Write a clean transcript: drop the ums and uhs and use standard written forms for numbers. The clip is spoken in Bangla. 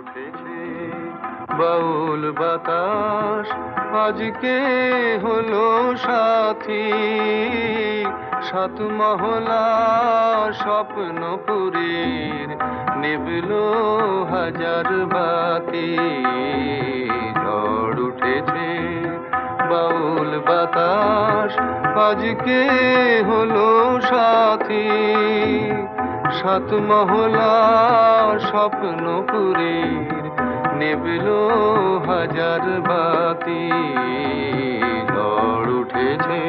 উঠেছে বাউল বাতাস আজকে হলো সাথী, সাত মহলা স্বপ্নপুরীর নিবলো হাজার বাতি। ঝড় উঠেছে বাউল বাতাস আজকে হলো সাথী, সাত মহলা স্বপ্নপুরীর নিবলো হাজার বাতি। ঝড় উঠেছে।